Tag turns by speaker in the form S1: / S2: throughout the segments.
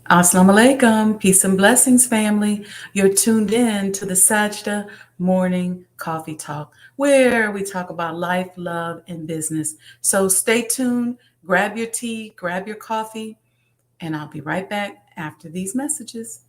S1: Assalamu alaikum, peace and blessings, family. You're tuned in to the Sajdah Morning Coffee Talk, where we talk about life, love, and business. So stay tuned, grab your tea, grab your coffee, and I'll be right back after these messages.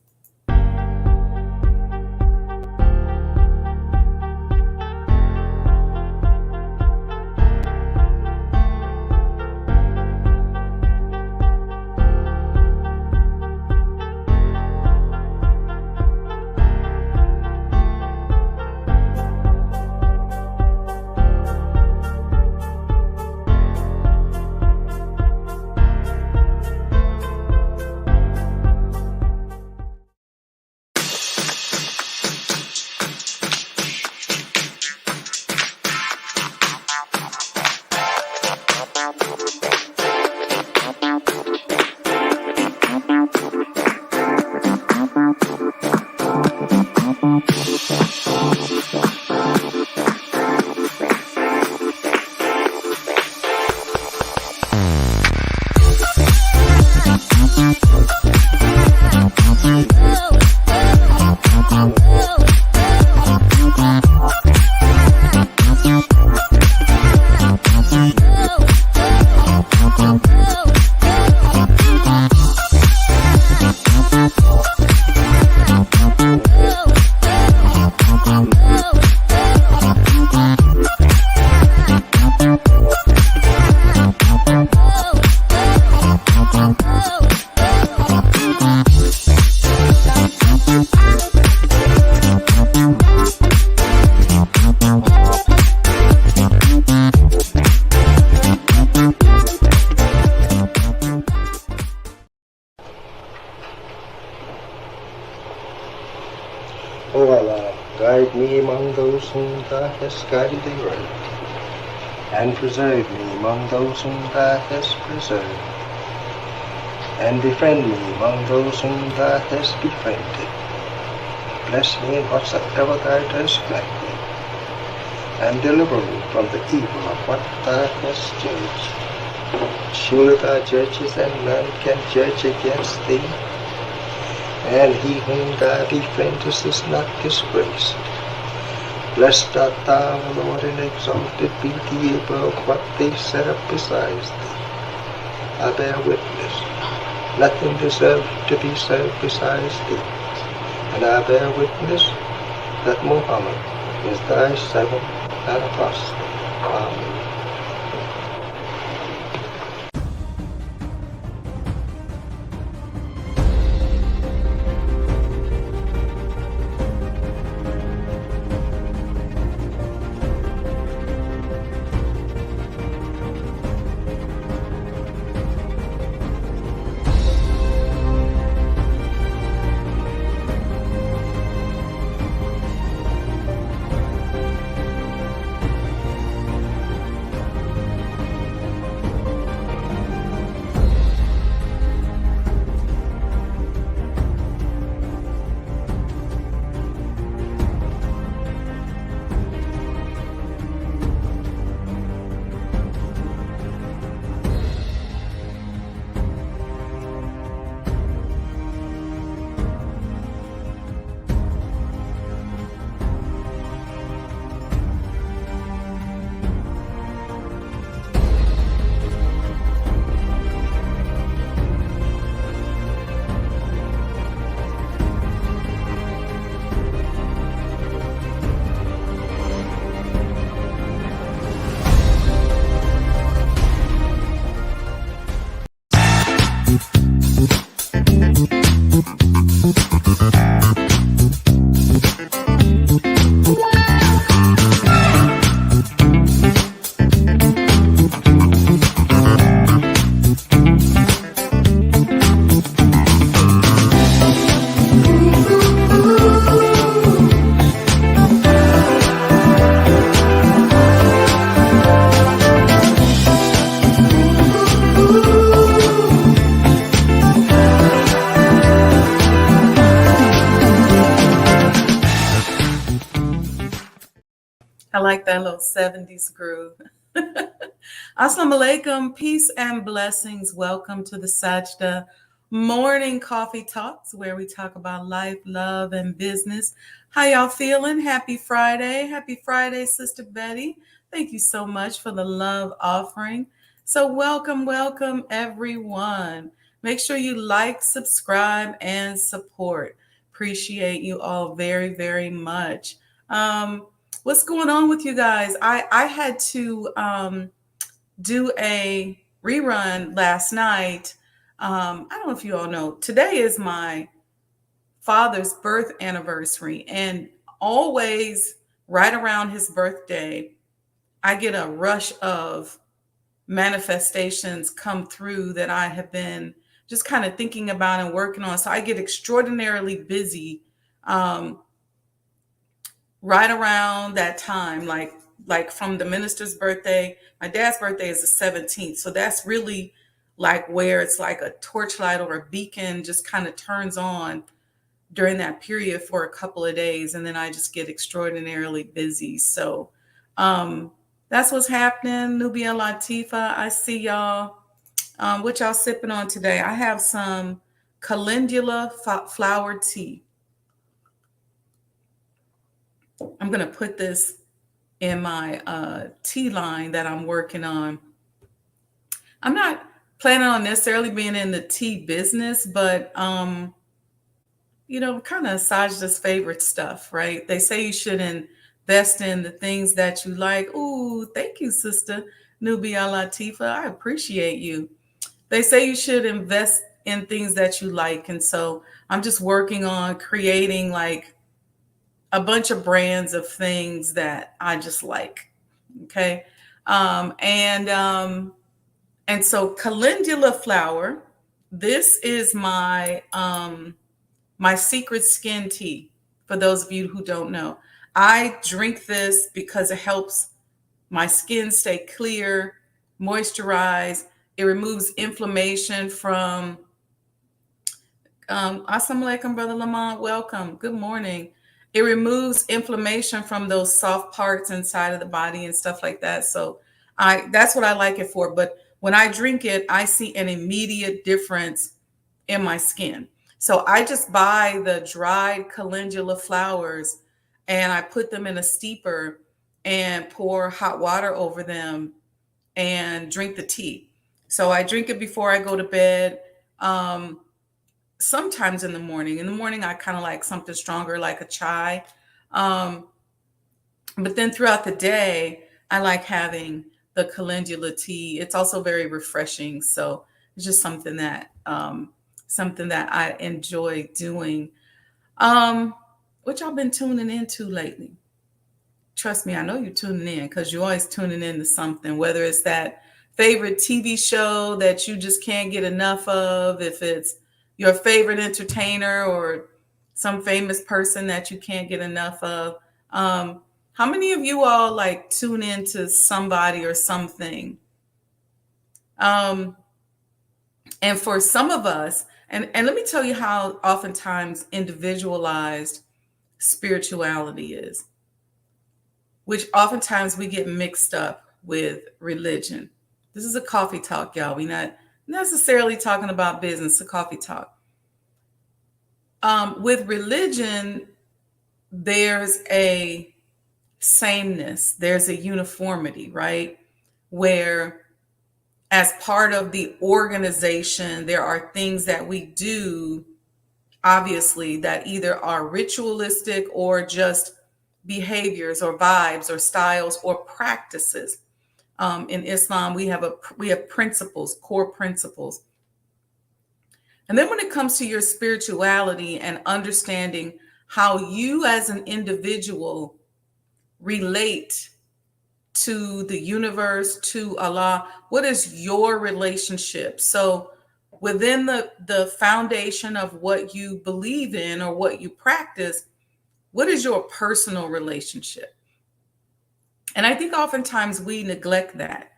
S2: O Allah, guide me among those whom Thou hast guided aright, and preserve me among those whom Thou hast preserved, and befriend me among those whom Thou hast befriended. Bless me in whatsoever Thou dost grant me, and deliver me from the evil of what Thou hast judged. Surely Thou judgest, and none can judge against Thee, and he whom Thou befriendest is not disgraced. Blessed art Thou, O Lord, and exalted be Thee above what they set up besides Thee. I bear witness, nothing deserves to be served besides Thee, and I bear witness that Muhammad is Thy servant and apostle. Amen.
S1: I like that little 70s groove. Assalamu alaikum, peace and blessings. Welcome to the Sajdah Morning Coffee Talks, where we talk about life, love, and business. How y'all feeling? Happy Friday. Happy Friday, Sister Betty. Thank you so much for the love offering. So, welcome, everyone. Make sure you like, subscribe, and support. Appreciate you all very much. What's going on with you guys? I had to do a rerun last night. I don't know if you all know, today is my father's birth anniversary, and always right around his birthday, I get a rush of manifestations come through that I have been just kind of thinking about and working on. So I get extraordinarily busy um, right around that time, like from the minister's birthday. My dad's birthday is the 17th, so that's really like where it's like a torchlight or a beacon just kind of turns on during that period for a couple of days, and then I just get extraordinarily busy. So that's what's happening. Nubia Latifa, I see y'all. What y'all sipping on today? I have some calendula flower tea. I'm gonna put this in my tea line that I'm working on. I'm not planning on necessarily being in the tea business, but kind of Sajdah's favorite stuff, right? They say you should invest in the things that you like. Ooh, thank you, Sister Nubia Latifa. I appreciate you. They say you should invest in things that you like. And so I'm just working on creating like a bunch of brands of things that I just like. Okay. Um, and um, and so calendula flower, this is my secret skin tea. For those of you who don't know, I drink this because it helps my skin stay clear, moisturize. It removes inflammation from Assalamu alaikum, Brother Lamont. Welcome. Good morning. It removes inflammation from those soft parts inside of the body and stuff like that. So that's what I like it for. But when I drink it, I see an immediate difference in my skin. So I just buy the dried calendula flowers and I put them in a steeper and pour hot water over them and drink the tea. So I drink it before I go to bed. Sometimes in the morning. In the morning, I kind of like something stronger, like a chai. Um, but then throughout the day, I like having the calendula tea. It's also very refreshing. So it's just something that I enjoy doing. What y'all been tuning into lately? Trust me, I know you're tuning in because you're always tuning into something, whether it's that favorite TV show that you just can't get enough of, if it's your favorite entertainer or some famous person that you can't get enough of. How many of you all like tune into somebody or something? And for some of us, and let me tell you how oftentimes individualized spirituality is, which oftentimes we get mixed up with religion. This is a coffee talk, y'all. We're not necessarily talking about business, a coffee talk. With religion, there's a sameness, there's a uniformity, right? Where as part of the organization, there are things that we do, obviously, that either are ritualistic or just behaviors or vibes or styles or practices. In Islam, we have principles, core principles. And then when it comes to your spirituality and understanding how you as an individual relate to the universe, to Allah, what is your relationship? So within the foundation of what you believe in or what you practice, what is your personal relationship? And I think oftentimes we neglect that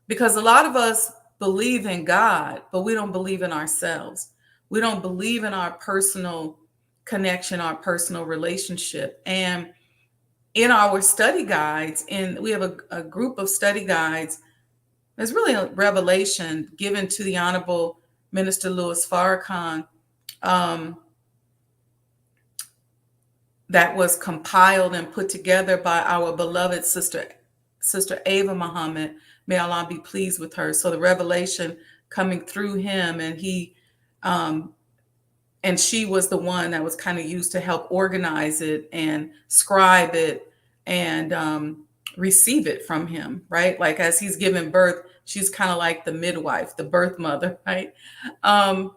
S1: because a lot of us believe in God, but we don't believe in ourselves. We don't believe in our personal connection, our personal relationship. And in our study guides, and we have a group of study guides, there's really a revelation given to the Honorable Minister Louis Farrakhan, um, that was compiled and put together by our beloved Sister Ava Muhammad. May Allah be pleased with her. So the revelation coming through him, and um, and she was the one that was kind of used to help organize it and scribe it and receive it from him, right? Like as he's giving birth, she's kind of like the midwife, the birth mother, right? Um,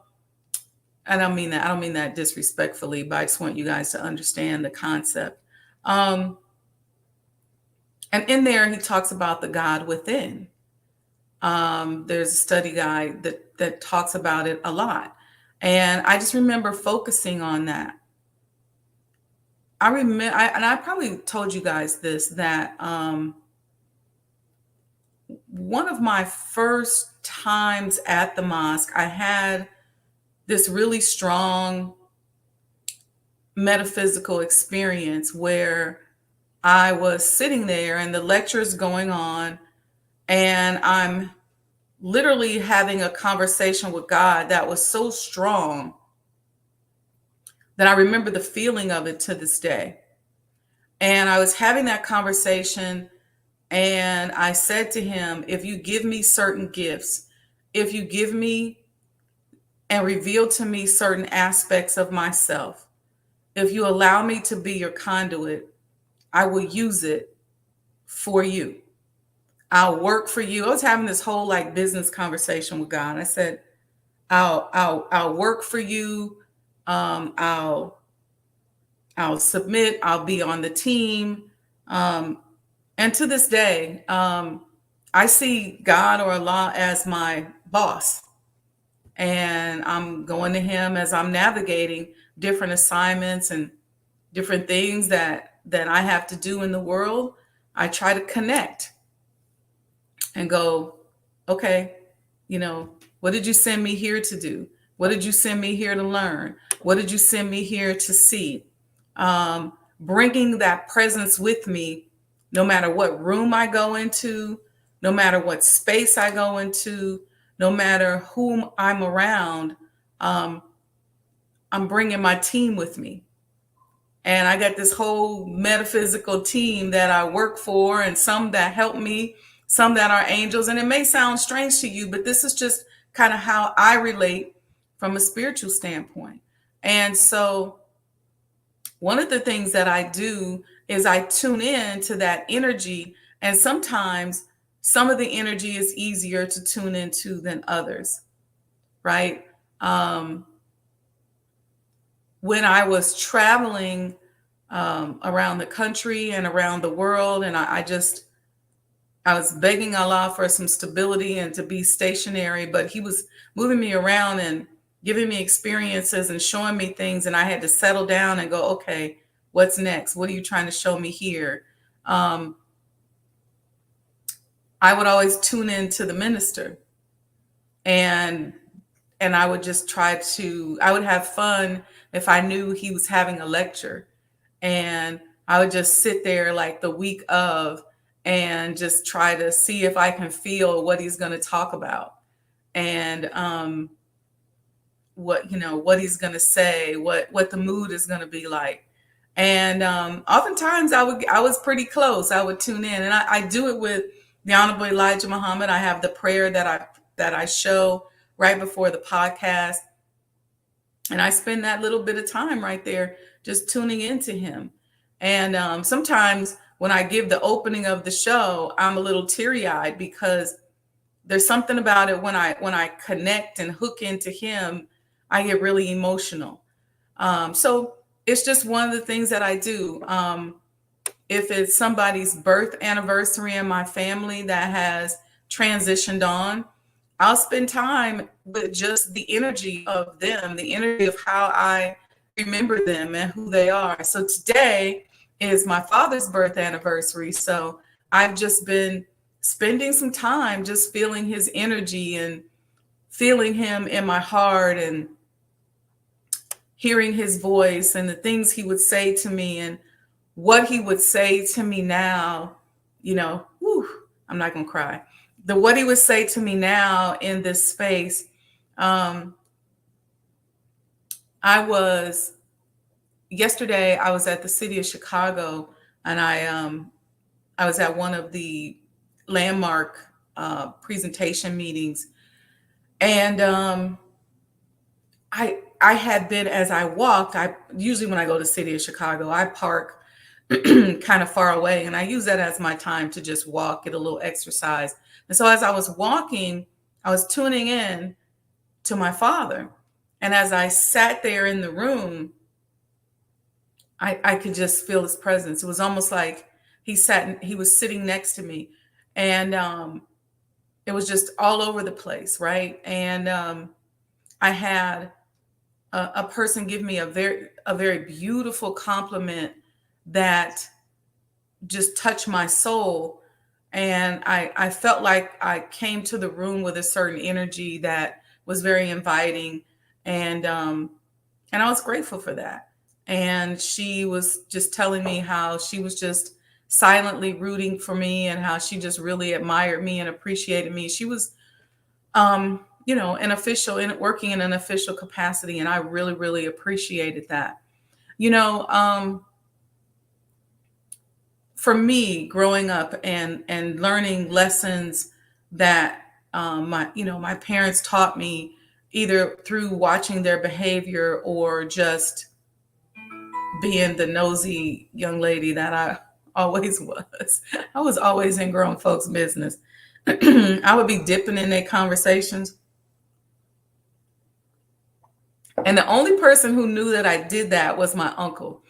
S1: I don't mean that disrespectfully, but I just want you guys to understand the concept. Um, and in there, he talks about the God within. There's a study guide that talks about it a lot, and I just remember focusing on that. And I probably told you guys this, that one of my first times at the mosque, I had this really strong metaphysical experience where I was sitting there and the lecture is going on, and I'm literally having a conversation with God that was so strong that I remember the feeling of it to this day. And I was having that conversation, and I said to him, if you give me certain gifts, if you give me and reveal to me certain aspects of myself, if you allow me to be your conduit, I will use it for you. I'll work for you. I was having this whole like business conversation with God. I said, I'll work for you. I'll submit. I'll be on the team. And to this day, I see God or Allah as my boss, and I'm going to Him as I'm navigating different assignments and different things that I have to do in the world. I try to connect and go, okay, what did you send me here to do? What did you send me here to learn? What did you send me here to see? Bringing that presence with me, no matter what room I go into, no matter what space I go into, no matter whom I'm around, I'm bringing my team with me. And I got this whole metaphysical team that I work for, and some that help me, some that are angels. And it may sound strange to you, but this is just kind of how I relate from a spiritual standpoint. And so one of the things that I do is I tune in to that energy. And sometimes some of the energy is easier to tune into than others, right? When I was traveling around the country and around the world, and I was begging Allah for some stability and to be stationary, but He was moving me around and giving me experiences and showing me things, and I had to settle down and go, okay, what's next? What are you trying to show me here? I would always tune into the minister, and I would just I would have fun if I knew he was having a lecture, and I would just sit there like the week of and just try to see if I can feel what he's going to talk about, and what he's going to say, what the mood is going to be like. And oftentimes I was pretty close. I would tune in, and I do it with the Honorable Elijah Muhammad. I have the prayer that I show right before the podcast, and I spend that little bit of time right there just tuning into him. And sometimes when I give the opening of the show, I'm a little teary-eyed because there's something about it when I connect and hook into him, I get really emotional. So it's just one of the things that I do. If it's somebody's birth anniversary in my family that has transitioned on, I'll spend time with just the energy of them, the energy of how I remember them and who they are. So today is my father's birth anniversary. So I've just been spending some time just feeling his energy and feeling him in my heart and hearing his voice and the things he would say to me and what he would say to me now. I'm not going to cry. What he would say to me now in this space, Um, yesterday I was at the city of Chicago, and I was at one of the landmark presentation meetings, and I had been, as I walked, I usually, when I go to the city of Chicago, I park kind of far away, and I use that as my time to just walk, get a little exercise. And so as I was walking, I was tuning in to my father. And as I sat there in the room, I could just feel his presence. It was almost like he was sitting next to me. And it was just all over the place, right? And I had a person give me a very beautiful compliment that just touched my soul. And I felt like I came to the room with a certain energy that was very inviting. And I was grateful for that. And she was just telling me how she was just silently rooting for me, and how she just really admired me and appreciated me. She was an official, in working in an official capacity, and I really, really appreciated that. You know, for me, growing up and learning lessons that my parents taught me, either through watching their behavior or just being the nosy young lady that I always was. I was always in grown folks' business. I would be dipping in their conversations. And the only person who knew that I did that was my uncle.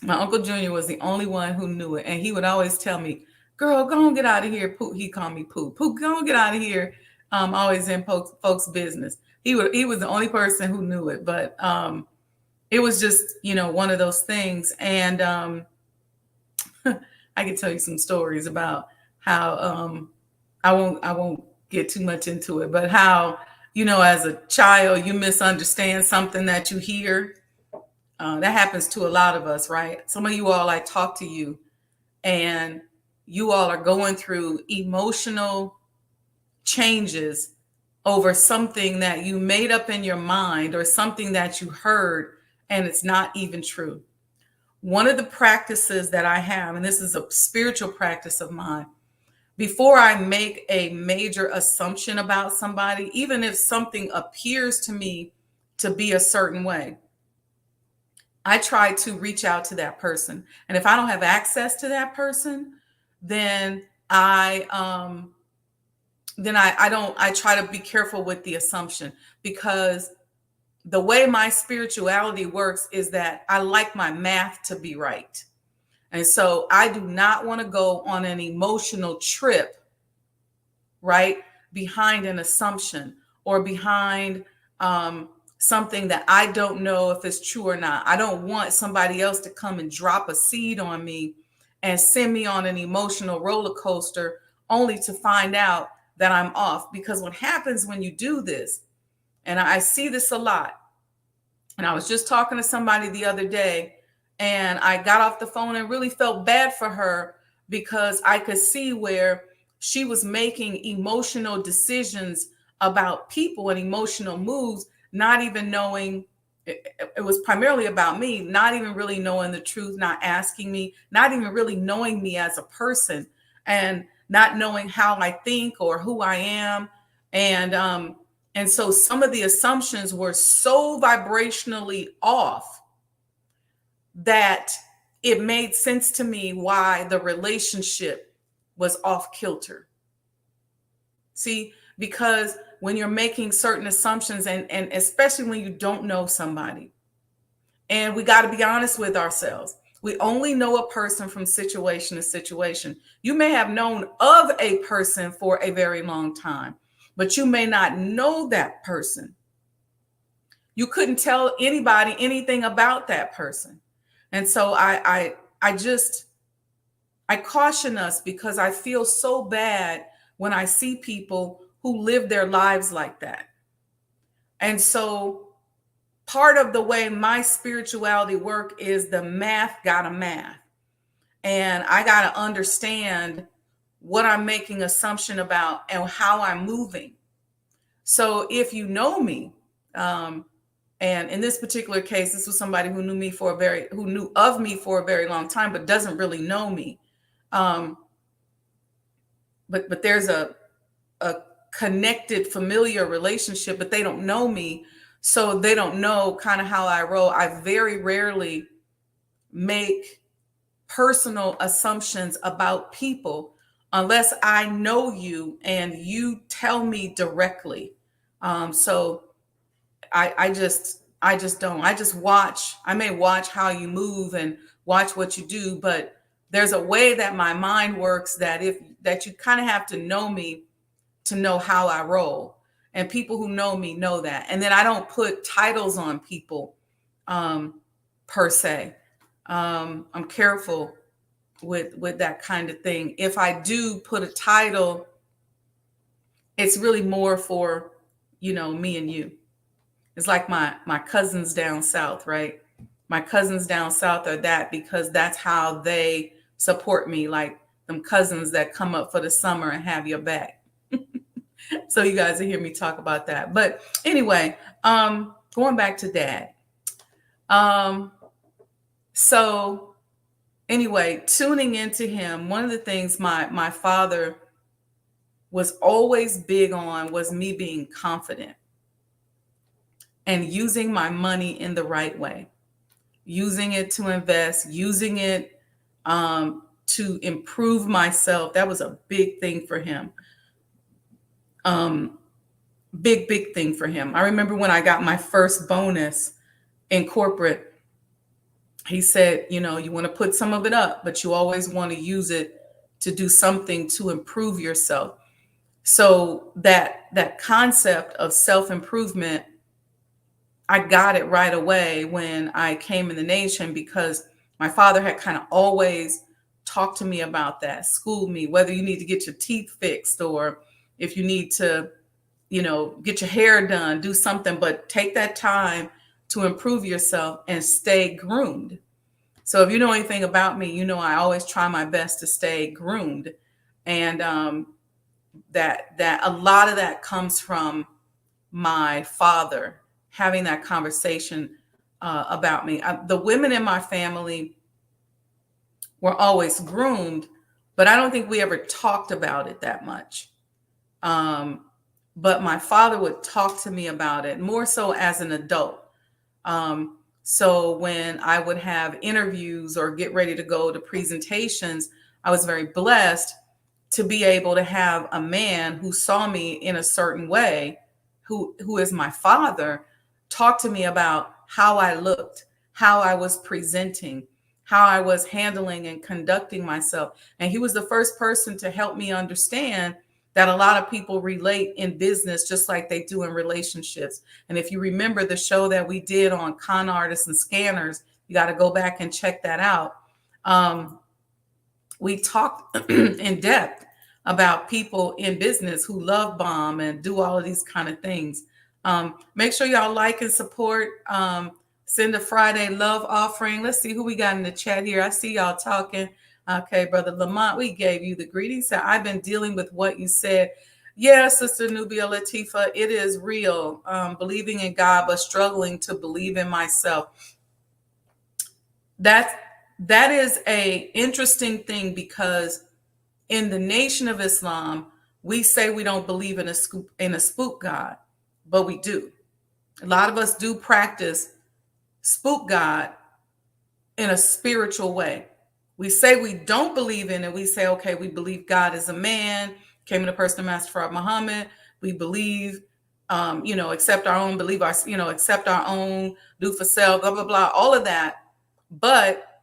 S1: My Uncle Junior was the only one who knew it. And he would always tell me, girl, go on, get out of here. Pooh. He called me Pooh. Pooh, go on, get out of here. Always in folks' business. He was the only person who knew it. But it was just, one of those things. And I could tell you some stories about how I won't get too much into it, but how, as a child, you misunderstand something that you hear. That happens to a lot of us, right? Some of you all, I talk to you, and you all are going through emotional changes over something that you made up in your mind, or something that you heard, and it's not even true. One of the practices that I have, and this is a spiritual practice of mine, before I make a major assumption about somebody, even if something appears to me to be a certain way, I try to reach out to that person. And if I don't have access to that person, then I try to be careful with the assumption, because the way my spirituality works is that I like my math to be right. And so I do not want to go on an emotional trip, right, behind an assumption, or behind something that I don't know if it's true or not. I don't want somebody else to come and drop a seed on me and send me on an emotional roller coaster, only to find out that I'm off. Because what happens when you do this, and I see this a lot, and I was just talking to somebody the other day, and I got off the phone and really felt bad for her, because I could see where she was making emotional decisions about people and emotional moves, not even knowing it was primarily about me, not even really knowing the truth, not asking me, not even really knowing me as a person, and not knowing how I think or who I am. And so some of the assumptions were so vibrationally off that it made sense to me why the relationship was off kilter. See, because when you're making certain assumptions, and especially when you don't know somebody, and we got to be honest with ourselves, we only know a person from situation to situation. You may have known of a person for a very long time, but you may not know that person. You couldn't tell anybody anything about that person. And so I caution us, because I feel so bad when I see people who live their lives like that. And so part of the way my spirituality work is the math gotta math. And I gotta understand what I'm making assumption about and how I'm moving. So if you know me, and in this particular case, this was somebody who knew of me for a very long time, but doesn't really know me. But there's a connected familiar relationship, but they don't know me. So they don't know kind of how I roll. I very rarely make personal assumptions about people unless I know you and you tell me directly. So I just don't. I just watch. I may watch how you move and watch what you do, but there's a way that my mind works that you kind of have to know me to know how I roll. And people who know me know that. And then I don't put titles on people per se. I'm careful with that kind of thing. If I do put a title, it's really more for, me and you. It's like my cousins down south, right? My cousins down south are that because that's how they support me, like them cousins that come up for the summer and have your back. So you guys will hear me talk about that. But anyway, going back to Dad. So anyway, tuning into him, one of the things my father was always big on was me being confident and using my money in the right way, using it to invest, using it to improve myself. That was a big thing for him. Big thing for him. I remember when I got my first bonus in corporate, he said, you want to put some of it up, but you always want to use it to do something to improve yourself. So that concept of self-improvement, I got it right away when I came in the nation because my father had kind of always talked to me about that, schooled me, whether you need to get your teeth fixed or if you need to, get your hair done, do something, but take that time to improve yourself and stay groomed. So if you know anything about me, I always try my best to stay groomed. And that a lot of that comes from my father having that conversation about me. The women in my family were always groomed, but I don't think we ever talked about it that much. But my father would talk to me about it more so as an adult. So when I would have interviews or get ready to go to presentations, I was very blessed to be able to have a man who saw me in a certain way, who is my father, talk to me about how I looked, how I was presenting, how I was handling and conducting myself. And he was the first person to help me understand that a lot of people relate in business just like they do in relationships. And if you remember the show that we did on con artists and scanners, you got to go back and check that out. We talked in depth about people in business who love bomb and do all of these kind of things. Make sure y'all like and support. Send a Friday love offering. Let's see who we got in the chat here. I see y'all talking. Okay, Brother Lamont, we gave you the greetings. So I've been dealing with what you said. Yeah, Sister Nubia Latifa, it is real. Believing in God, but struggling to believe in myself. That is a interesting thing because in the Nation of Islam, we say we don't believe in a spook God, but we do. A lot of us do practice spook God in a spiritual way. We say we don't believe in it. We say, okay, we believe God is a man, came in the person of Master Prophet Muhammad. We believe, accept our own, accept our own, do for self, blah, blah, blah, all of that. But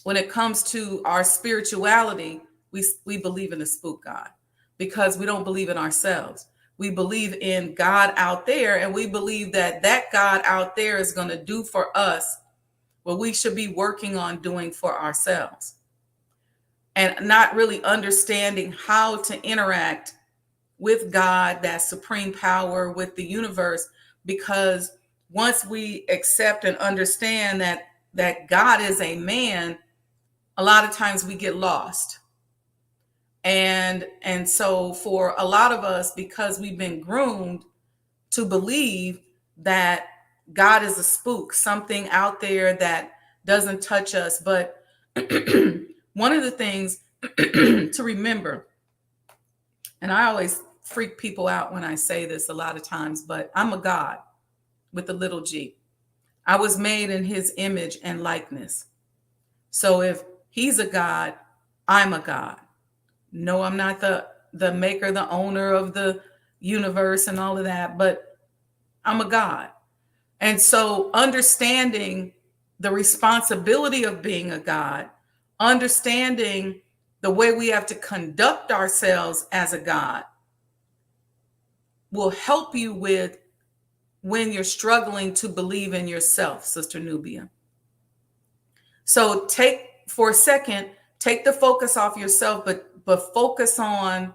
S1: when it comes to our spirituality, we believe in the spook God because we don't believe in ourselves. We believe in God out there, and we believe that God out there is going to do for us what we should be working on doing for ourselves, and not really understanding how to interact with God, that supreme power, with the universe, because once we accept and understand that God is a man, a lot of times we get lost. And so for a lot of us, because we've been groomed to believe that God is a spook, something out there that doesn't touch us. But one of the things to remember, and I always freak people out when I say this a lot of times, but I'm a God with a little g. I was made in his image and likeness. So if he's a God, I'm a God. No, I'm not the maker, the owner of the universe and all of that, but I'm a God. And so understanding the responsibility of being a God, understanding the way we have to conduct ourselves as a God will help you with when you're struggling to believe in yourself, Sister Nubia. So for a second, take the focus off yourself, but focus on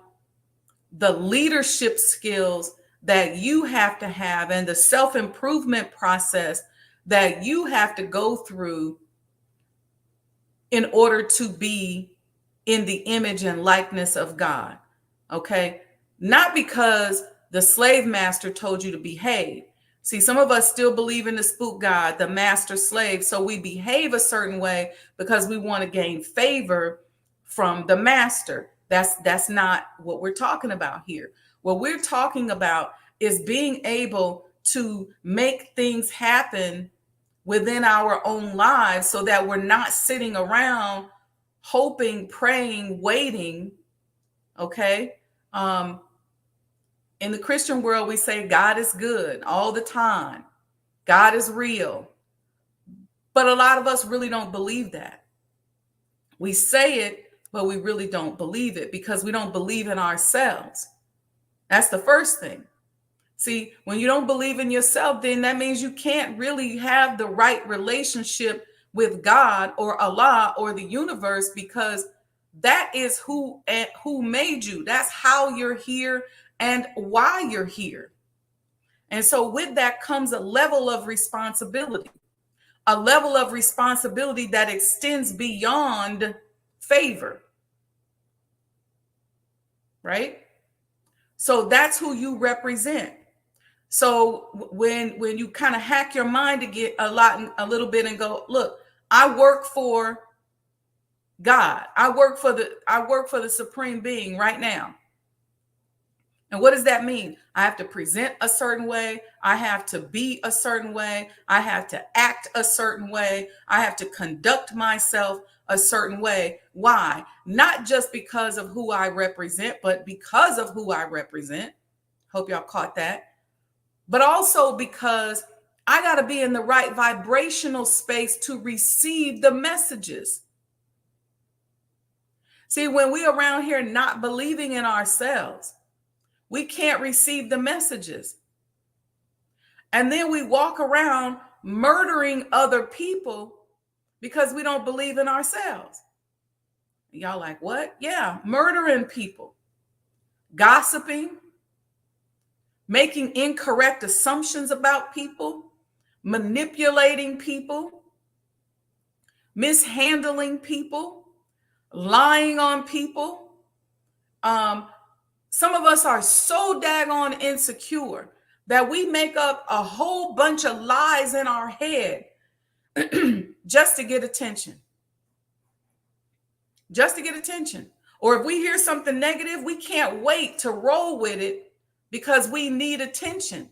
S1: the leadership skills that you have to have and the self-improvement process that you have to go through in order to be in the image and likeness of God. Okay? Not because the slave master told you to behave. See, some of us still believe in the spook God, the master slave. So we behave a certain way because we want to gain favor from the master. That's not what we're talking about here. What we're talking about is being able to make things happen within our own lives so that we're not sitting around hoping, praying, waiting. Okay. In the Christian world, we say God is good all the time. God is real. But a lot of us really don't believe that. We say it, but we really don't believe it because we don't believe in ourselves. That's the first thing. See, when you don't believe in yourself, then that means you can't really have the right relationship with God or Allah or the universe, because that is who made you. That's how you're here and why you're here. And so with that comes a level of responsibility that extends beyond favor. Right? So that's who you represent. So when you kind of hack your mind to get a little bit and go, look, I work for God. I work for the supreme being right now. And what does that mean? I have to present a certain way. I have to be a certain way. I have to act a certain way. I have to conduct myself a certain way. Why? Not just because of who I represent, but because of who I represent. Hope y'all caught that. But also because I got to be in the right vibrational space to receive the messages. See, when we're around here not believing in ourselves, we can't receive the messages. And then we walk around murdering other people because we don't believe in ourselves. Y'all like, what? Yeah, murdering people, gossiping, making incorrect assumptions about people, manipulating people, mishandling people, lying on people. Some of us are so daggone insecure that we make up a whole bunch of lies in our head just to get attention. Just to get attention. Or if we hear something negative, we can't wait to roll with it because we need attention.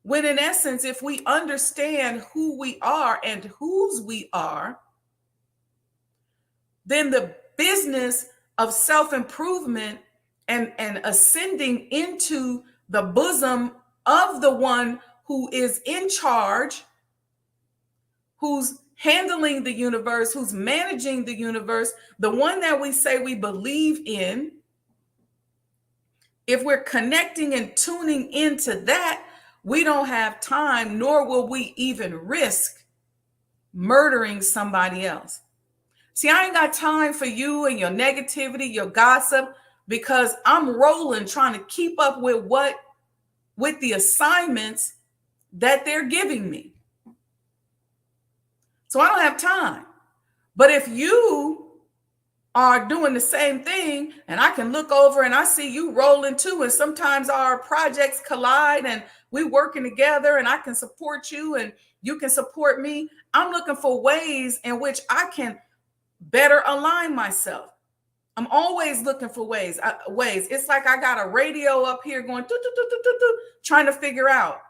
S1: When in essence, if we understand who we are and whose we are, then the business of self-improvement and ascending into the bosom of the one who is in charge, who's handling the universe, who's managing the universe, the one that we say we believe in, if we're connecting and tuning into that, we don't have time, nor will we even risk murdering somebody else. See, I ain't got time for you and your negativity, your gossip, because I'm rolling trying to keep up with the assignments that they're giving me. So I don't have time. But if you are doing the same thing, and I can look over and I see you rolling too, and sometimes our projects collide and we working together, and I can support you and you can support me. I'm looking for ways in which I can better align myself. I'm always looking for ways. It's like I got a radio up here going doo, doo, doo, doo, doo, doo, trying to figure out.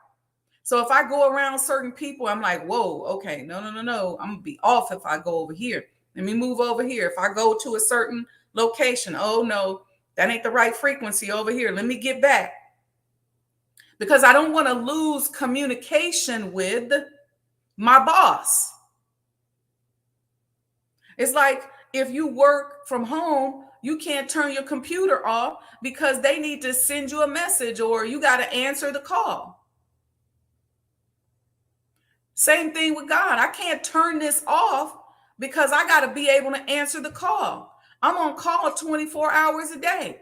S1: So if I go around certain people, I'm like, whoa, okay, no. I'm gonna be off if I go over here. Let me move over here. If I go to a certain location, oh no, that ain't the right frequency over here. Let me get back. Because I don't want to lose communication with my boss. It's like if you work from home, you can't turn your computer off because they need to send you a message or you got to answer the call. Same thing with God. I can't turn this off because I got to be able to answer the call. I'm on call 24 hours a day.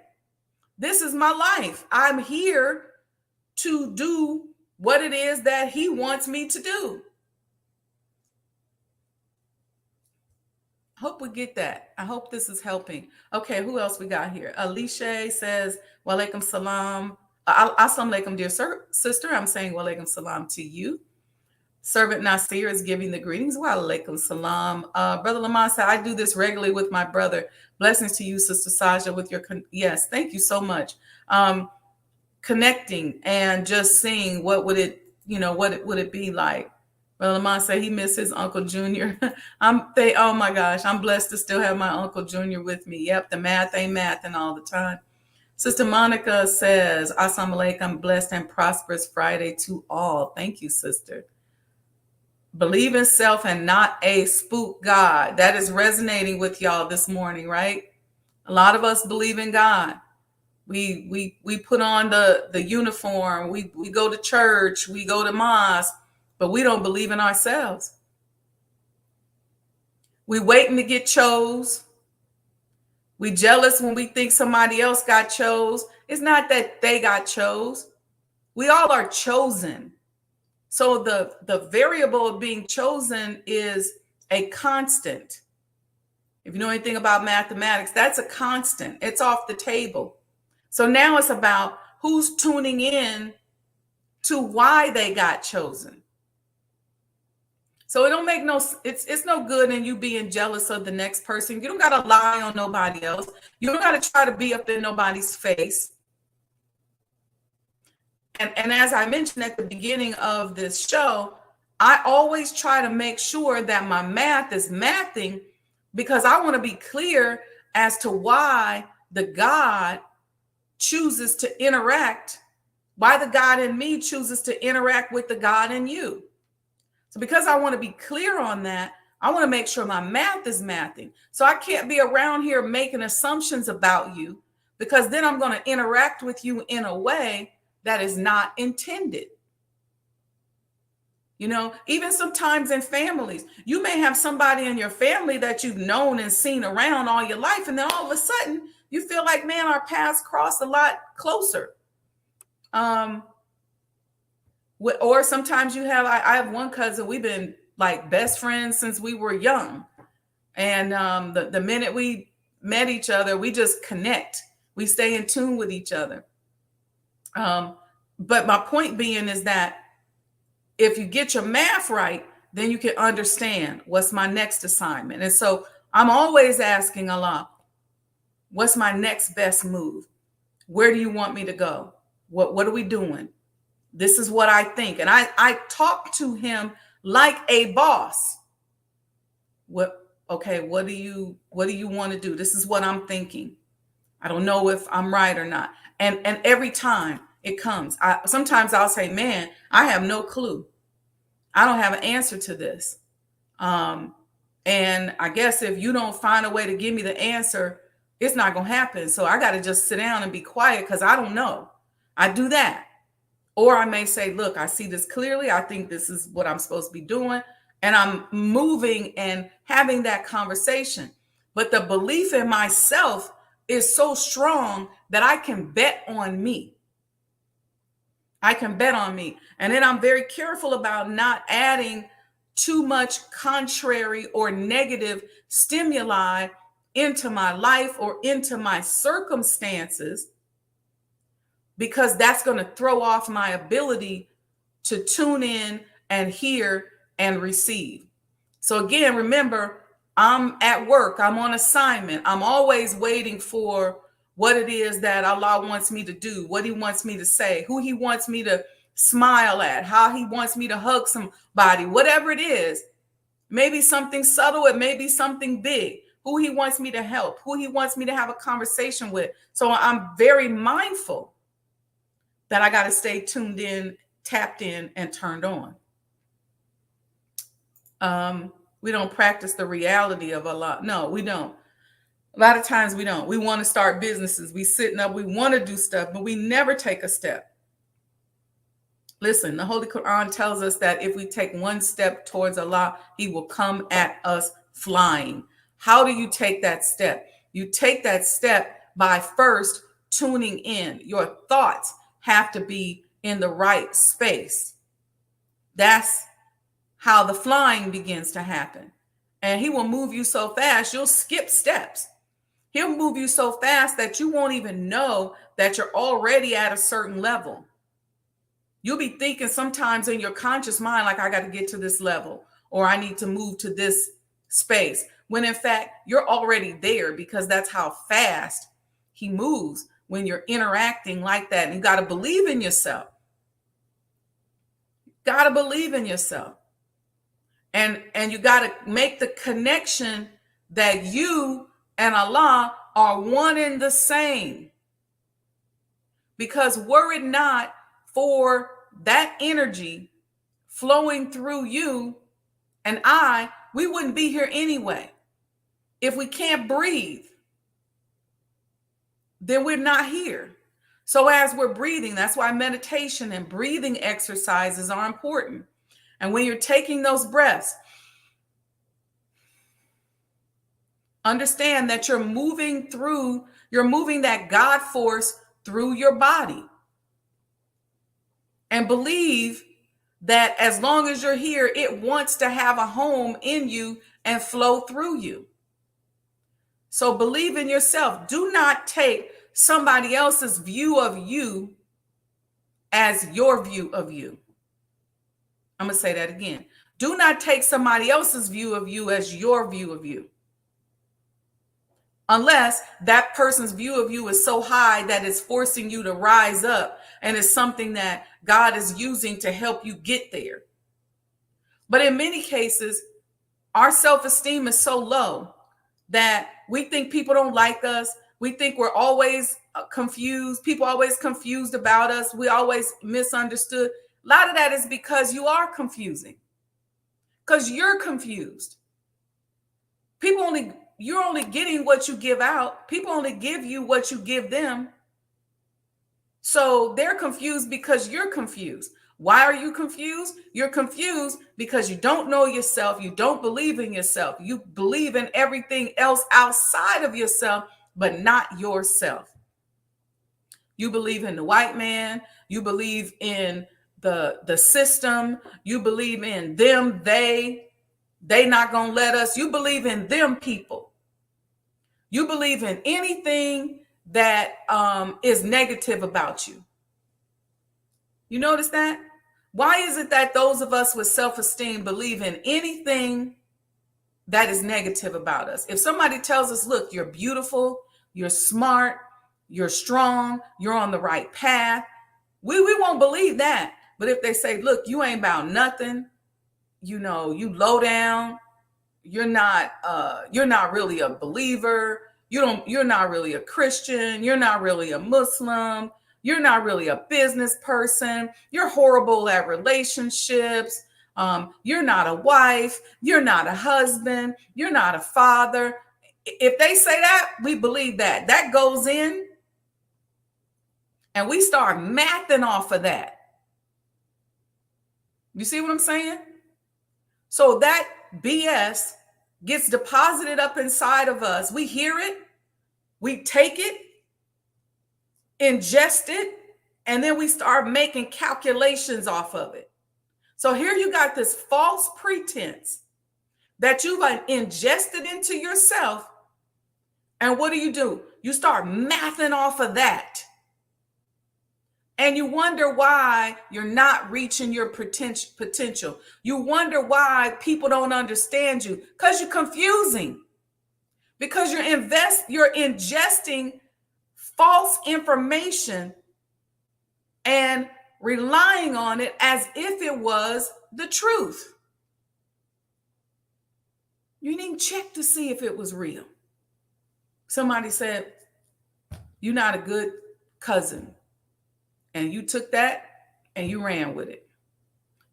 S1: This is my life. I'm here to do what it is that he wants me to do. Hope we get that. I hope this is helping. Okay, who else we got here? Alicia says, Walaikum salam. Assalamu alaikum, dear sister. I'm saying Walaikum salam to you. Servant Nasir is giving the greetings. Walaikum salam. Brother Lamont said, I do this regularly with my brother. Blessings to you, Sister Sajdah, with your, yes, thank you so much. Connecting and just seeing what would it be like. Brother Lamont said he missed his Uncle Junior. Oh my gosh, I'm blessed to still have my Uncle Junior with me. Yep, the math ain't mathing all the time. Sister Monica says, Assalamu alaikum, blessed and prosperous Friday to all. Thank you, sister. Believe in self and not a spook God. That is resonating with y'all this morning, right? A lot of us believe in God. We put on the uniform. We go to church. We go to mosque, but we don't believe in ourselves. We waiting to get chose. We jealous when we think somebody else got chose. It's not that they got chose. We all are chosen. So the variable of being chosen is a constant. If you know anything about mathematics, that's a constant. It's off the table. So now it's about who's tuning in to why they got chosen. So it don't make it's no good in you being jealous of the next person. You don't got to lie on nobody else. You don't got to try to be up in nobody's face. And as I mentioned at the beginning of this show, I always try to make sure that my math is mathing because I want to be clear as to why the God chooses to interact, why the God in me chooses to interact with the God in you. So because I want to be clear on that, I want to make sure my math is mathing. So I can't be around here making assumptions about you because then I'm going to interact with you in a way that is not intended. You know, even sometimes in families, you may have somebody in your family that you've known and seen around all your life. And then all of a sudden you feel like, man, our paths cross a lot closer. Or sometimes you have, I have one cousin, we've been like best friends since we were young. And the minute we met each other, we just connect. We stay in tune with each other. But my point being is that if you get your math right, then you can understand what's my next assignment. And so I'm always asking Allah, what's my next best move? Where do you want me to go? What are we doing? This is what I think. And I talk to him like a boss. What do you want to do? This is what I'm thinking. I don't know if I'm right or not. And every time it comes, sometimes I'll say, man, I have no clue. I don't have an answer to this. And I guess if you don't find a way to give me the answer, it's not going to happen. So I got to just sit down and be quiet because I don't know. I do that. Or I may say, look, I see this clearly. I think this is what I'm supposed to be doing. And I'm moving and having that conversation. But the belief in myself is so strong that I can bet on me. I can bet on me. And then I'm very careful about not adding too much contrary or negative stimuli into my life or into my circumstances, because that's going to throw off my ability to tune in and hear and receive. So again, remember, I'm at work, I'm on assignment, I'm always waiting for what it is that Allah wants me to do, what he wants me to say, who he wants me to smile at, how he wants me to hug somebody, whatever it is. Maybe something subtle, it may be something big, who he wants me to help, who he wants me to have a conversation with. So I'm very mindful that I got to stay tuned in, tapped in, and turned on. We don't practice the reality of Allah. No, we don't. A lot of times we don't. We want to start businesses. We sitting up, we want to do stuff, but we never take a step. Listen, the Holy Quran tells us that if we take one step towards Allah, he will come at us flying. How do you take that step? You take that step by first tuning in. Your thoughts have to be in the right space. That's how the flying begins to happen. And he will move you so fast, you'll skip steps. He'll move you so fast that you won't even know that you're already at a certain level. You'll be thinking sometimes in your conscious mind, like, I got to get to this level, or I need to move to this space, when in fact, you're already there, because that's how fast he moves when you're interacting like that. And you got to believe in yourself. Got to believe in yourself. And you got to make the connection that you and Allah are one and the same. Because were it not for that energy flowing through you and I, we wouldn't be here anyway. If we can't breathe, then we're not here. So as we're breathing, that's why meditation and breathing exercises are important. And when you're taking those breaths, understand that you're moving that God force through your body. And believe that as long as you're here, it wants to have a home in you and flow through you. So believe in yourself. Do not take somebody else's view of you as your view of you. I'm going to say that again. Do not take somebody else's view of you as your view of you. Unless that person's view of you is so high that it's forcing you to rise up and it's something that God is using to help you get there. But in many cases, our self-esteem is so low that we think people don't like us. We think we're always confused. People are always confused about us. We always misunderstood. A lot of that is because you are confusing. Because you're confused. You're only getting what you give out. People only give you what you give them. So they're confused because you're confused. Why are you confused? You're confused because you don't know yourself. You don't believe in yourself. You believe in everything else outside of yourself, but not yourself. You believe in the white man. You believe in the system. You believe in them, they not going to let us. You believe in them people. You believe in anything that is negative about you. You notice that? Why is it that those of us with self-esteem believe in anything that is negative about us? If somebody tells us, look, you're beautiful, you're smart, you're strong, you're on the right path, we won't believe that. But if they say, look, you ain't about nothing, you low down, you're not really a believer, you're not really a Christian, you're not really a Muslim, you're not really a business person, you're horrible at relationships, you're not a wife, you're not a husband, you're not a father. If they say that, we believe that. That goes in and we start mathing off of that. You see what I'm saying? So that BS gets deposited up inside of us. We hear it, we take it, ingest it, and then we start making calculations off of it. So here you got this false pretense that you've ingested into yourself, And what do? You start mathing off of that. And you wonder why you're not reaching your potential. You wonder why people don't understand you, because you're confusing. Because you're ingesting false information and relying on it as if it was the truth. You didn't check to see if it was real. Somebody said, "You're not a good cousin." And you took that and you ran with it.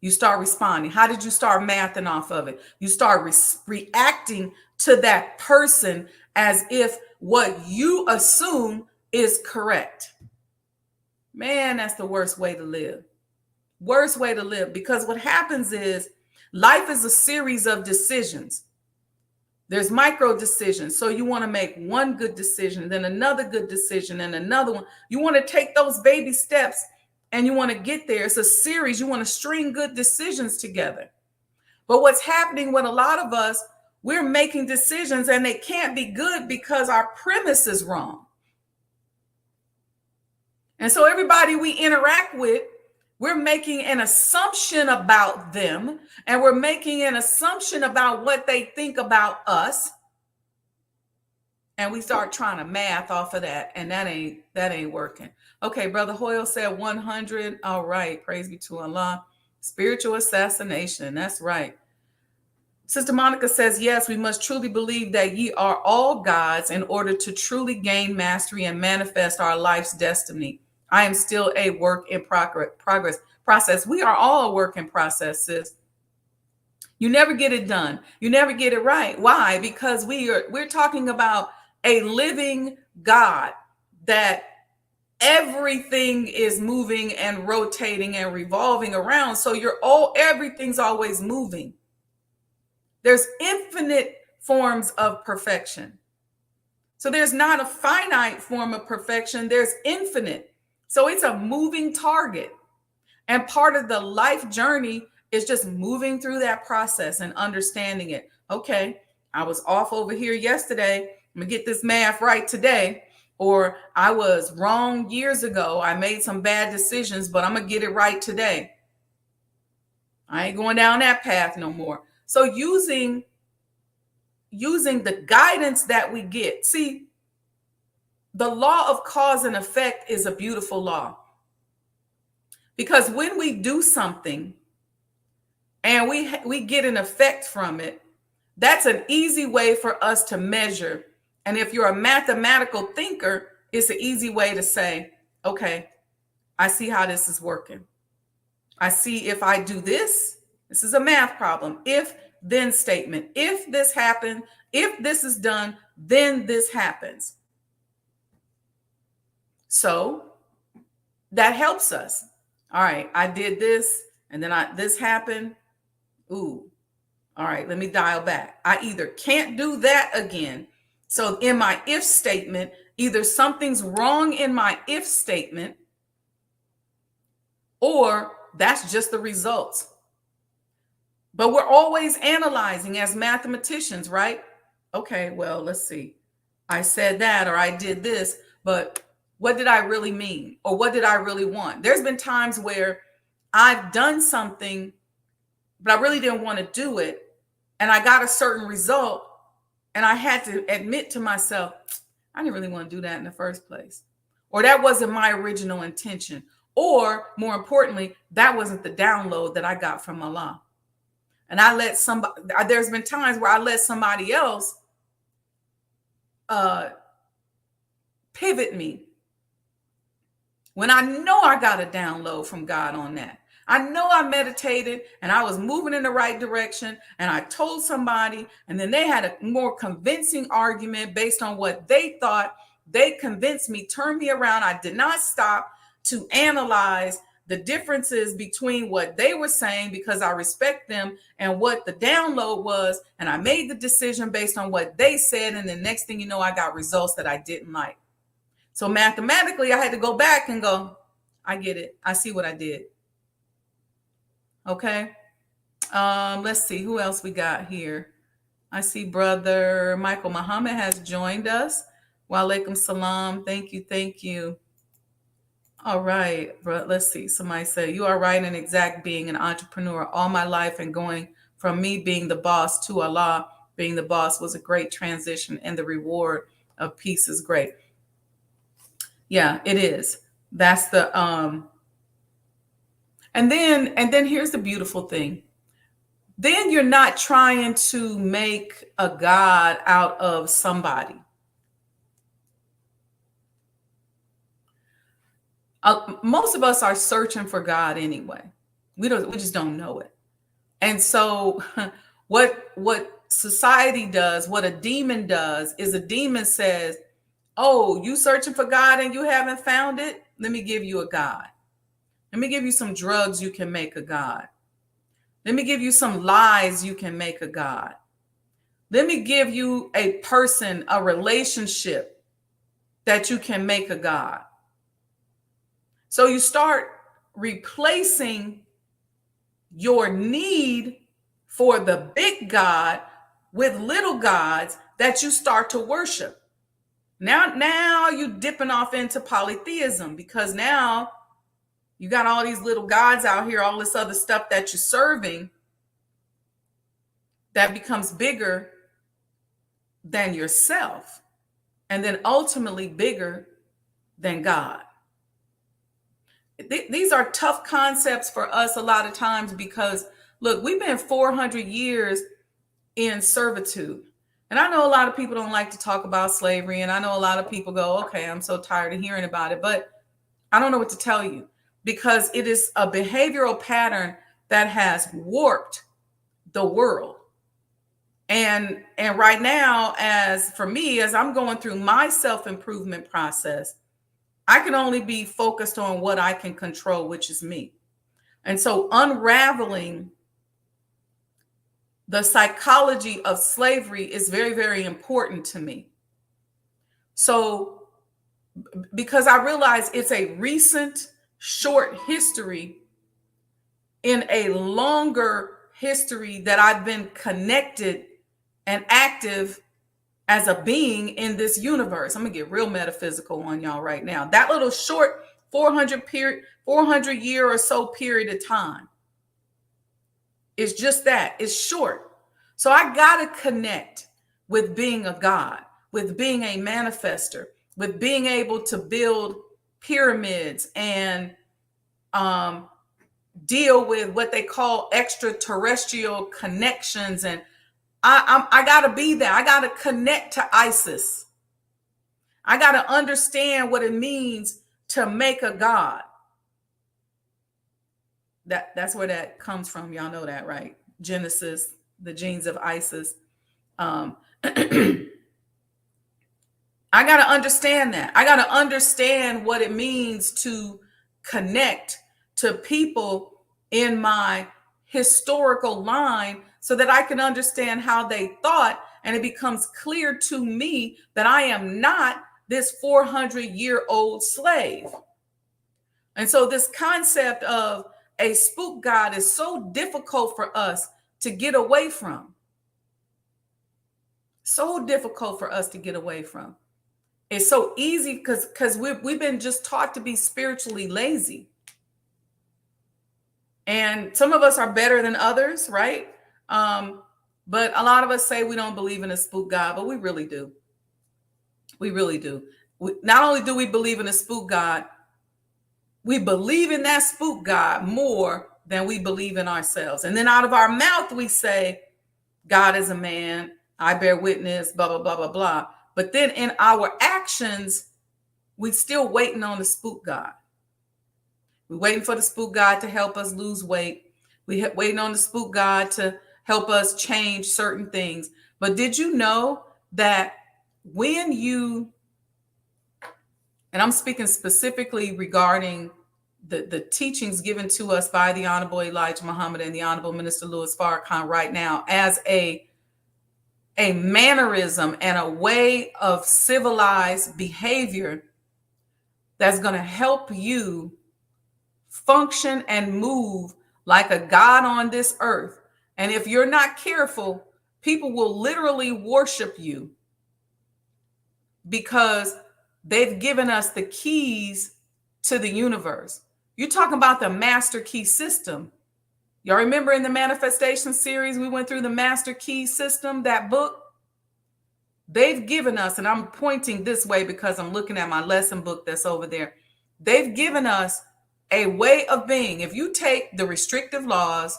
S1: You start responding. How did you start mathing off of it? You start reacting to that person as if what you assume is correct. Man, that's the worst way to live. Worst way to live. Because what happens is life is a series of decisions. There's micro decisions. So you want to make one good decision, then another good decision, and another one. You want to take those baby steps and you want to get there. It's a series. You want to string good decisions together. But what's happening with a lot of us, we're making decisions and they can't be good because our premise is wrong. And so everybody we interact with, we're making an assumption about them, and we're making an assumption about what they think about us. And we start trying to math off of that, and that ain't working. Okay, Brother Hoyle said 100. All right, praise be to Allah. Spiritual assassination, that's right. Sister Monica says, yes, we must truly believe that ye are all gods in order to truly gain mastery and manifest our life's destiny. I am still a work in process. We are all a work in process, sis. You never get it done. You never get it right. Why? Because we're talking about a living God that everything is moving and rotating and revolving around. So everything's always moving. There's infinite forms of perfection. So there's not a finite form of perfection. There's infinite. So it's a moving target. And part of the life journey is just moving through that process and understanding it. Okay, I was off over here yesterday. I'm going to get this math right today. Or I was wrong years ago. I made some bad decisions, but I'm going to get it right today. I ain't going down that path no more. So using the guidance that we get. See, the law of cause and effect is a beautiful law. Because when we do something and we get an effect from it, that's an easy way for us to measure. And if you're a mathematical thinker, it's an easy way to say, okay, I see how this is working. I see if I do this is a math problem. If then statement. If this happened, if this is done, then this happens. So that helps us. All right, I did this and then this happened. Ooh, all right, let me dial back. I either can't do that again. So in my if statement, either something's wrong in my if statement or that's just the results. But we're always analyzing as mathematicians, right? Okay, well, let's see. I said that or I did this, but what did I really mean? Or what did I really want? There's been times where I've done something, but I really didn't want to do it. And I got a certain result. And I had to admit to myself, I didn't really want to do that in the first place. Or that wasn't my original intention. Or more importantly, that wasn't the download that I got from Allah. And there's been times where I let somebody else pivot me when I know I got a download from God on that. I know I meditated and I was moving in the right direction and I told somebody and then they had a more convincing argument based on what they thought. They convinced me, turned me around. I did not stop to analyze the differences between what they were saying because I respect them and what the download was. And I made the decision based on what they said. And the next thing you know, I got results that I didn't like. So mathematically, I had to go back and go, I get it. I see what I did. Okay. Let's see who else we got here. I see Brother Michael Muhammad has joined us. Wa alaikum salam. Thank you. Thank you. All right, but let's see. Somebody said, you are right in exact being an entrepreneur all my life and going from me being the boss to Allah being the boss was a great transition and the reward of peace is great. Yeah, it is. That's the and then here's the beautiful thing. Then you're not trying to make a God out of somebody. Most of us are searching for God anyway. We just don't know it. And so what society does, what a demon does is a demon says, "Oh, you searching for God and you haven't found it? Let me give you a God. Let me give you some drugs you can make a God. Let me give you some lies you can make a God. Let me give you a person, a relationship that you can make a God." So you start replacing your need for the big God with little gods that you start to worship. Now you dipping off into polytheism because now you got all these little gods out here, all this other stuff that you're serving that becomes bigger than yourself and then ultimately bigger than God. These are tough concepts for us a lot of times because look, we've been 400 years in servitude. And I know a lot of people don't like to talk about slavery. And I know a lot of people go, okay, I'm so tired of hearing about it. But I don't know what to tell you because it is a behavioral pattern that has warped the world. And right now, as for me, as I'm going through my self-improvement process, I can only be focused on what I can control, which is me. And so unraveling the psychology of slavery is very, very important to me. So, because I realize it's a recent, short history in a longer history that I've been connected and active as a being in this universe. I'm gonna get real metaphysical on y'all right now. That little short 400 year or so period of time is just that. It's short. So I gotta connect with being a God, with being a manifester, with being able to build pyramids and deal with what they call extraterrestrial connections. And I gotta be there. I gotta connect to Isis. I gotta understand what it means to make a God. That's where that comes from. Y'all know that, right? Genesis, the genes of Isis. I got to understand that. I got to understand what it means to connect to people in my historical line so that I can understand how they thought. And it becomes clear to me that I am not this 400-year-old slave. And so this concept of a spook god is so difficult for us to get away from. So difficult for us to get away from. It's so easy because we've been just taught to be spiritually lazy. And some of us are better than others, right? But a lot of us say we don't believe in a spook god, but we really do. We really do. Not only do we believe in a spook god, we believe in that spook god more than we believe in ourselves. And then out of our mouth, we say, God is a man, I bear witness, blah, blah, blah, blah, blah. But then in our actions, we still waiting on the spook god. We're waiting for the spook god to help us lose weight. We're waiting on the spook god to help us change certain things. But did you know that when you, and I'm speaking specifically regarding the teachings given to us by the Honorable Elijah Muhammad and the Honorable Minister Louis Farrakhan right now as a mannerism and a way of civilized behavior that's going to help you function and move like a God on this earth. And if you're not careful, people will literally worship you because they've given us the keys to the universe. You're talking about the master key system. Y'all remember in the manifestation series, we went through the master key system, that book? They've given us, and I'm pointing this way because I'm looking at my lesson book that's over there. They've given us a way of being. If you take the restrictive laws,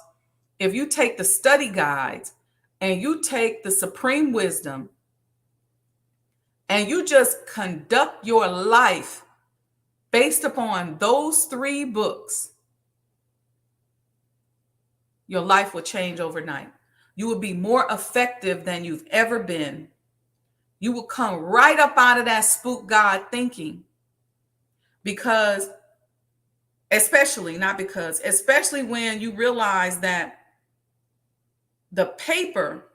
S1: if you take the study guides, and you take the supreme wisdom, and you just conduct your life based upon those 3 books, your life will change overnight. You will be more effective than you've ever been. You will come right up out of that spook God thinking, because especially when you realize that the paper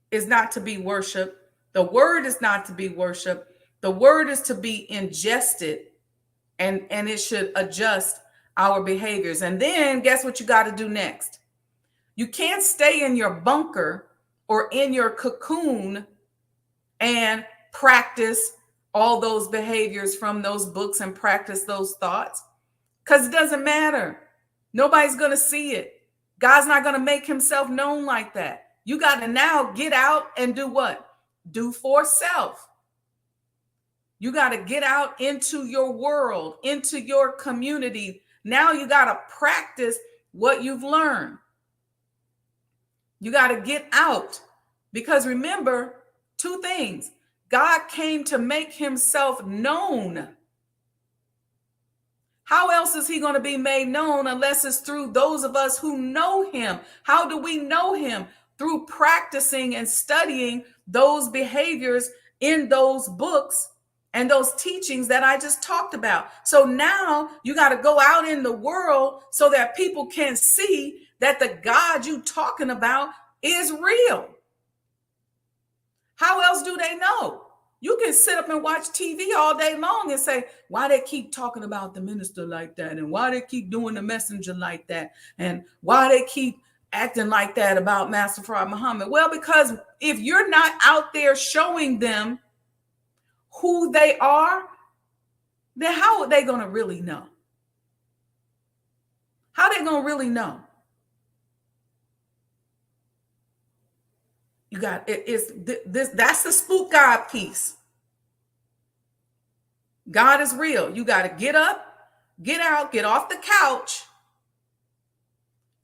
S1: is not to be worshiped, the word is not to be worshiped, the word is to be ingested, and it should adjust our behaviors. And then guess what you got to do next? You can't stay in your bunker or in your cocoon and practice all those behaviors from those books and practice those thoughts, because it doesn't matter. Nobody's going to see it. God's not going to make himself known like that. You got to now get out and do what? Do for self. You got to get out into your world, into your community. Now you got to practice what you've learned. You got to get out, because remember 2 things. God came to make himself known. How else is he going to be made known unless it's through those of us who know him? How do we know him? Through practicing and studying those behaviors in those books and those teachings that I just talked about. So now you got to go out in the world so that people can see that the God you talking about is real. How else do they know? You can sit up and watch TV all day long and say, why they keep talking about the minister like that? And why they keep doing the messenger like that? And why they keep acting like that about Master Farad Muhammad? Well, because if you're not out there showing them who they are, then how are they going to really know? How are they going to really know? You got that's the spook God piece. God is real. You got to get up, get out, get off the couch,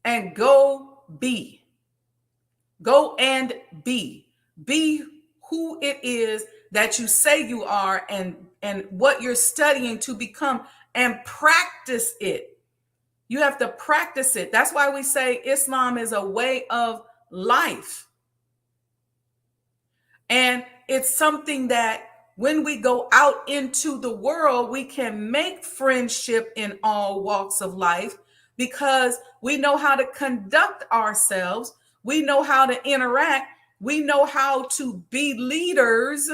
S1: and go be. Go and be. Be who it is that you say you are, and what you're studying to become, and practice it. You have to practice it. That's why we say Islam is a way of life. And it's something that when we go out into the world, we can make friendship in all walks of life, because we know how to conduct ourselves. We know how to interact. We know how to be leaders.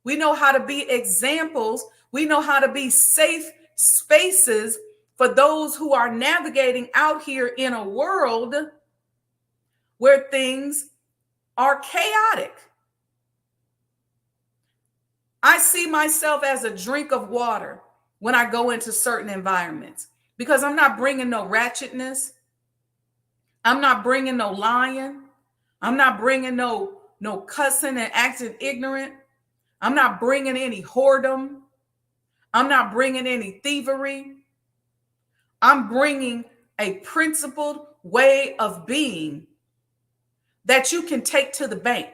S1: We know how to be examples. We know how to be safe spaces for those who are navigating out here in a world where things are chaotic. I see myself as a drink of water when I go into certain environments, because I'm not bringing no ratchetness. I'm not bringing no lying. I'm not bringing no cussing and acting ignorant. I'm not bringing any whoredom. I'm not bringing any thievery. I'm bringing a principled way of being that you can take to the bank,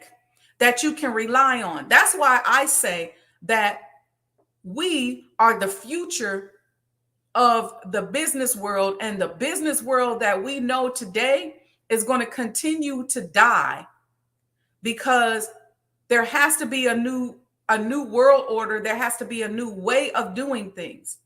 S1: that you can rely on. That's why I say that we are the future of the business world, and the business world that we know today is going to continue to die, because there has to be a new world order. There has to be a new way of doing things.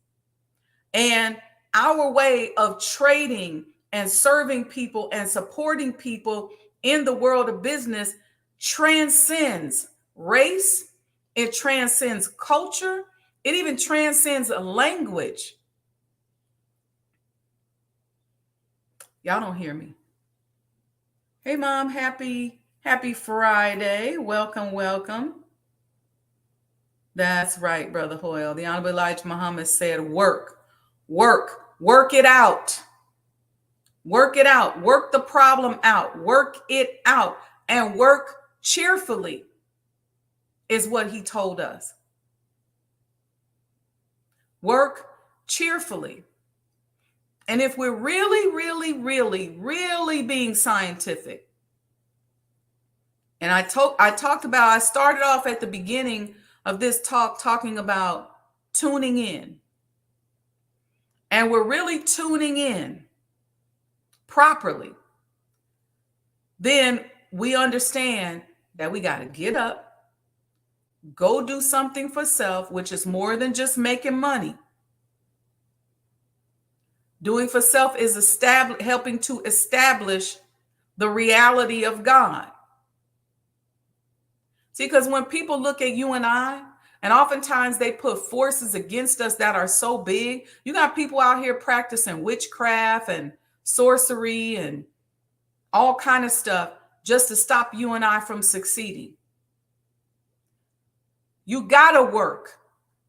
S1: And our way of trading and serving people and supporting people in the world of business transcends race. It transcends culture. It even transcends a language. Y'all don't hear me. Hey, Mom, happy Friday. Welcome. That's right, Brother Hoyle. The Honorable Elijah Muhammad said, work, work it out. Work it out. Work the problem out. Work it out. And work cheerfully is what he told us. Work cheerfully. And if we're really being scientific, and I started off at the beginning of this talk talking about tuning in. And we're really tuning in properly. Then we understand that we got to get up, go do something for self, which is more than just making money. Doing for self is helping to establish the reality of God. See, because when people look at you and I, and oftentimes they put forces against us that are so big. You got people out here practicing witchcraft and sorcery and all kind of stuff just to stop you and I from succeeding. You got to work,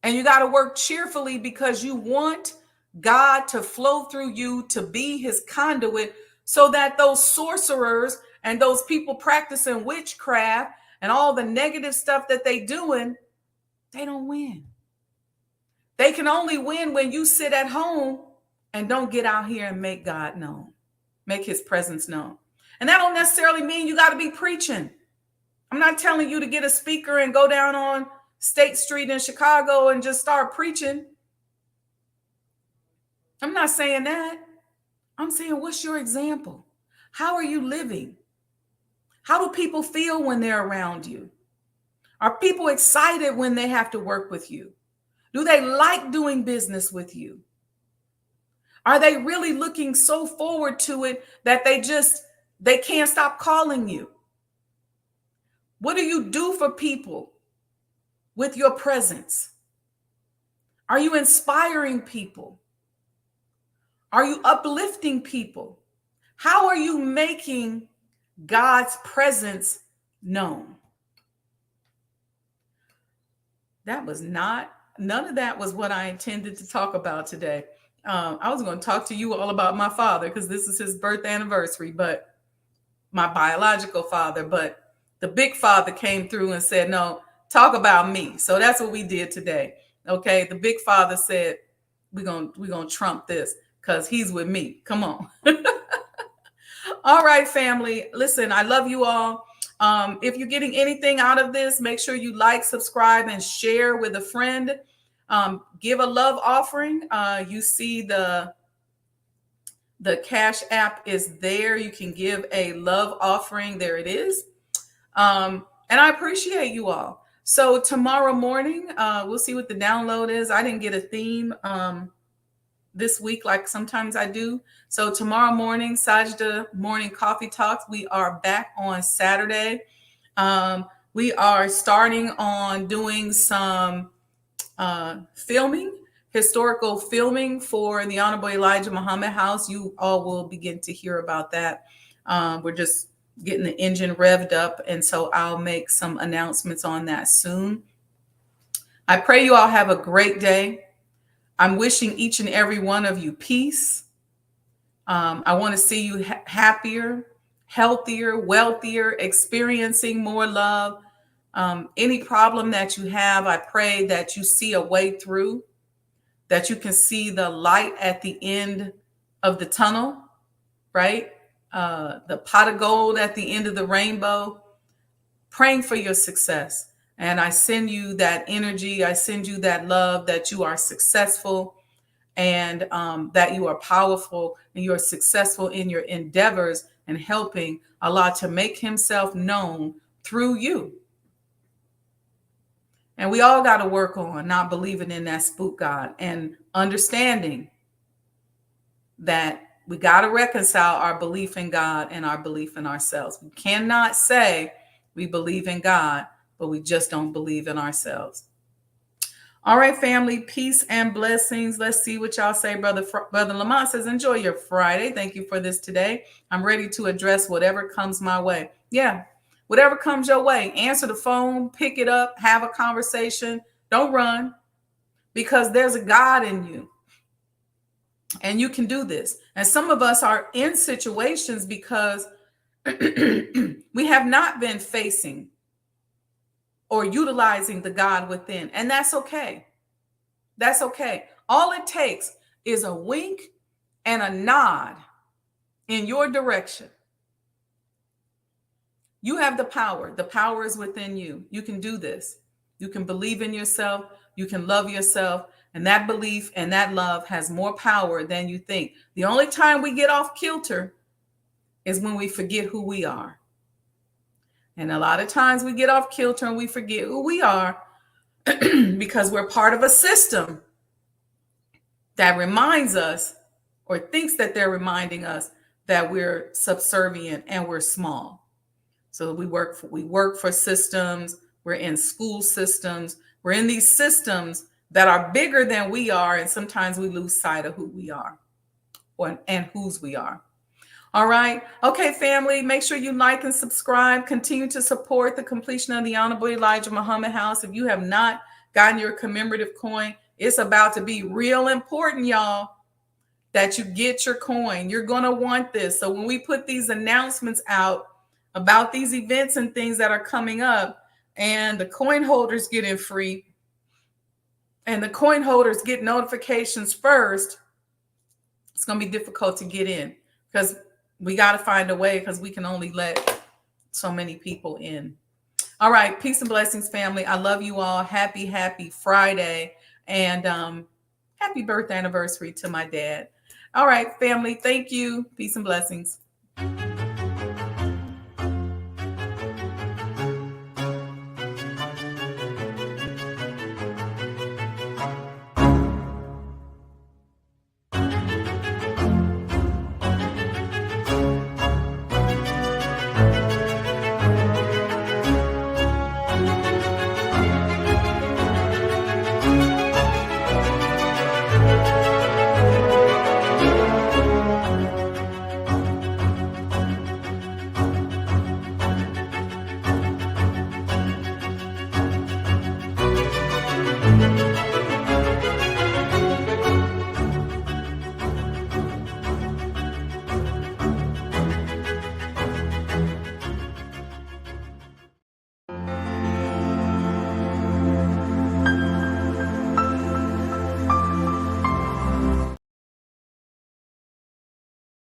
S1: and you got to work cheerfully because you want God to flow through you to be his conduit so that those sorcerers and those people practicing witchcraft and all the negative stuff that they doing, they don't win. They can only win when you sit at home and don't get out here and make God known, make his presence known. And that don't necessarily mean you got to be preaching. I'm not telling you to get a speaker and go down on State Street in Chicago and just start preaching. I'm not saying that. I'm saying, what's your example? How are you living? How do people feel when they're around you? Are people excited when they have to work with you? Do they like doing business with you? Are they really looking so forward to it that they can't stop calling you? What do you do for people with your presence? Are you inspiring people? Are you uplifting people? How are you making God's presence known? None of that was what I intended to talk about today. I was going to talk to you all about my father because this is his birth anniversary, but my biological father, but the big father came through and said, no, talk about me. So that's what we did today. Okay. The big father said, we're going to trump this because he's with me. Come on. All right, family. Listen, I love you all. If you're getting anything out of this, make sure you like, subscribe, and share with a friend. Give a love offering. You see the Cash App is there. You can give a love offering. There it is. And I appreciate you all. So tomorrow morning, we'll see what the download is. I didn't get a theme this week like sometimes I do. So tomorrow morning, Sajdah Morning Coffee Talks. We are back on Saturday. We are starting on doing some filming, historical filming for the Honorable Elijah Muhammad House. You all will begin to hear about that. We're just getting the engine revved up, and so I'll make some announcements on that soon. I pray you all have a great day. I'm wishing each and every one of you peace. I want to see you happier, healthier, wealthier, experiencing more love. Any problem that you have, I pray that you see a way through, that you can see the light at the end of the tunnel, right? The pot of gold at the end of the rainbow. Praying for your success. And I send you that energy. I send you that love, that you are successful and that you are powerful and you are successful in your endeavors and helping Allah to make himself known through you. And we all got to work on not believing in that spook God and understanding that we got to reconcile our belief in God and our belief in ourselves. We cannot say we believe in God, but we just don't believe in ourselves. All right, family, peace and blessings. Let's see what y'all say. Brother Lamont says, enjoy your Friday. Thank you for this today. I'm ready to address whatever comes my way. Yeah, whatever comes your way. Answer the phone, pick it up, have a conversation. Don't run, because there's a God in you and you can do this. And some of us are in situations because we have not been facing or utilizing the God within. And that's okay. That's okay. All it takes is a wink and a nod in your direction. You have the power. The power is within you. You can do this. You can believe in yourself. You can love yourself. And that belief and that love has more power than you think. The only time we get off kilter is when we forget who we are. And a lot of times we get off kilter and we forget who we are because we're part of a system that reminds us or thinks that they're reminding us that we're subservient and we're small. So we work for systems. We're in school systems. We're in these systems that are bigger than we are, and sometimes we lose sight of who we are and whose we are. All right. Okay, family, make sure you like and subscribe. Continue to support the completion of the Honorable Elijah Muhammad House. If you have not gotten your commemorative coin, it's about to be real important, y'all, that you get your coin. You're going to want this. So when we put these announcements out about these events and things that are coming up, and the coin holders get in free, and the coin holders get notifications first, it's going to be difficult to get in because we got to find a way, because we can only let so many people in. All right. Peace and blessings, family. I love you all. Happy Friday. And happy birthday anniversary to my dad. All right, family. Thank you. Peace and blessings.